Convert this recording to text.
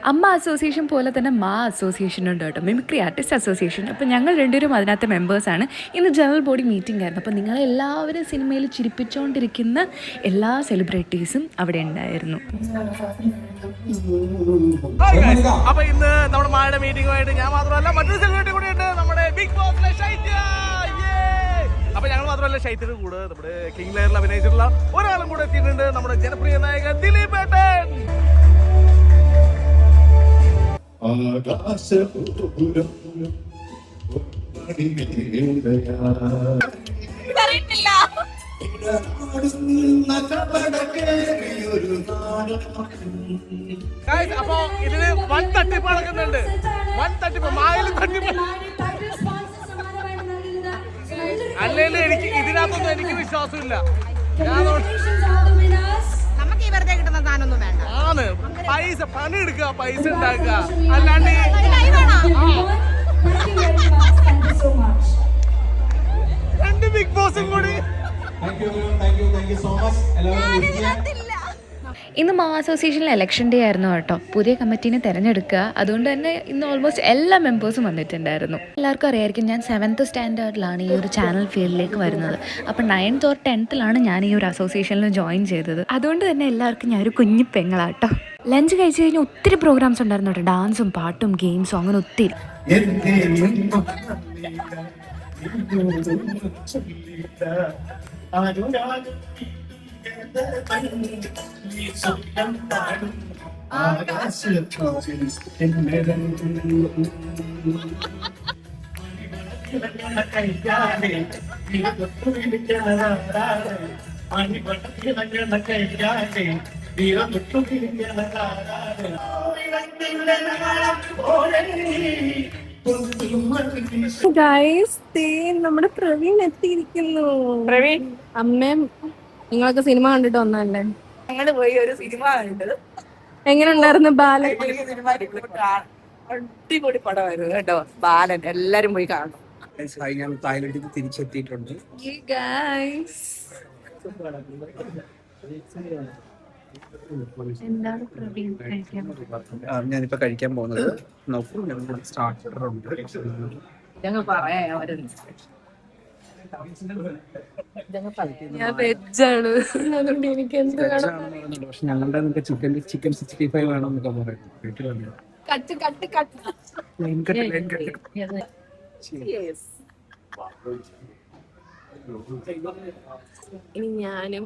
അമ്മ അസോസിയേഷൻ പോലെ തന്നെ മാ അസോസിയേഷൻ ഉണ്ട് കേട്ടോ, മിമിക്രി ആർട്ടിസ്റ്റ് അസോസിയേഷൻ. അപ്പോൾ ഞങ്ങൾ രണ്ടുപേരും അതിനകത്ത് മെമ്പേഴ്സാണ്. ഇന്ന് ജനറൽ ബോഡി മീറ്റിംഗ് ആയിരുന്നു. അപ്പോൾ നിങ്ങളെല്ലാവരും സിനിമയിൽ ചിരിപ്പിച്ചുകൊണ്ടിരിക്കുന്ന എല്ലാ സെലിബ്രിറ്റീസും അവിടെ ഉണ്ടായിരുന്നു. അപ്പൊ ഇന്ന് നമ്മുടെ മായുടെ മീറ്റിംഗുമായിട്ട് ഞാൻ മാത്രമല്ല മറ്റൊരു സെലിബ്രിറ്റി കൂടി ഉണ്ട്, നമ്മുടെ ബിഗ് ബോസിലെ ശൈത്യ. അപ്പൊ ഞങ്ങൾ മാത്രമല്ല, ശൈത്യയുടെ കൂടെ നമ്മുടെ കിങ് ലെയറിൽ അഭിനയിച്ചിട്ടുള്ള ഒരാളും കൂടെ എത്തിയിട്ടുണ്ട്, നമ്മുടെ ജനപ്രിയ നായകൻ ദിലീപ് ഏട്ടൻ. അപ്പൊ ഇതിന് വൻ തട്ടിപ്പ് നടക്കുന്നുണ്ട്, വൻ തട്ടിപ്പ്, മായിൽ തട്ടിപ്പ്. അല്ലെങ്കിൽ എനിക്ക് ഇതിനകത്തൊന്നും എനിക്ക് വിശ്വാസമില്ല. ആണ് പൈസ പണിയെടുക്കുക, പൈസ ഉണ്ടാക്കുക, അല്ലാണ്ട് രണ്ട് ബിഗ് ബോസും കൂടി. ഇന്ന് മാ അസോസിയേഷനിൽ ഇലക്ഷൻ ഡേ ആയിരുന്നു കേട്ടോ, പുതിയ കമ്മിറ്റീനെ തിരഞ്ഞെടുക്കുക. അതുകൊണ്ട് തന്നെ ഇന്ന് ഓൾമോസ്റ്റ് എല്ലാ മെമ്പേഴ്സും വന്നിട്ടുണ്ടായിരുന്നു. എല്ലാവർക്കും അറിയായിരിക്കും ഞാൻ 7th സ്റ്റാൻഡേർഡിലാണ് ഈ ഒരു ചാനൽ ഫീൽഡിലേക്ക് വരുന്നത്. അപ്പോൾ 9th or 10th ഞാൻ ഈ ഒരു അസോസിയേഷനിൽ ജോയിൻ ചെയ്തത്. അതുകൊണ്ട് തന്നെ എല്ലാവർക്കും ഞാൻ ഒരു കുഞ്ഞു പെങ്ങളാട്ടോ. ലഞ്ച് കഴിച്ച് കഴിഞ്ഞാൽ ഒത്തിരി പ്രോഗ്രാംസ് ഉണ്ടായിരുന്നു കേട്ടോ, ഡാൻസും പാട്ടും ഗെയിംസും അങ്ങനെ ഒത്തിരി. നമ്മുടെ പ്രവീൺ എത്തിയിരിക്കുന്നു. പ്രവീൺ, അമ്മയും നിങ്ങളൊക്കെ സിനിമ കണ്ടിട്ട് വന്നല്ലേ? ഞങ്ങള് പോയി ഒരു സിനിമ കണ്ടത്. എങ്ങനെ ഉണ്ടായിരുന്നു ബാലൻ? അടിപൊളി പടമായിരുന്നു കേട്ടോ ബാലൻ, എല്ലാരും പോയി കാണണം. ഞാൻ തായ്ലൻഡിൽ തിരിച്ചെത്തിയിട്ടുണ്ട്. ഞാനിപ്പോ കഴിക്കാൻ പോകുന്നത് നോക്കൂ, സ്റ്റാർട്ടർ ഉണ്ട്. ഞങ്ങൾ പറയാം ഞാൻ വെജാണ്, അതുകൊണ്ട് എനിക്ക് എന്ത് വേണം. പക്ഷെ ഞങ്ങളുടെ ചിക്കൻ 65 വേണമെന്നൊക്കെ പറയുന്നു. ഇനി ഞാനും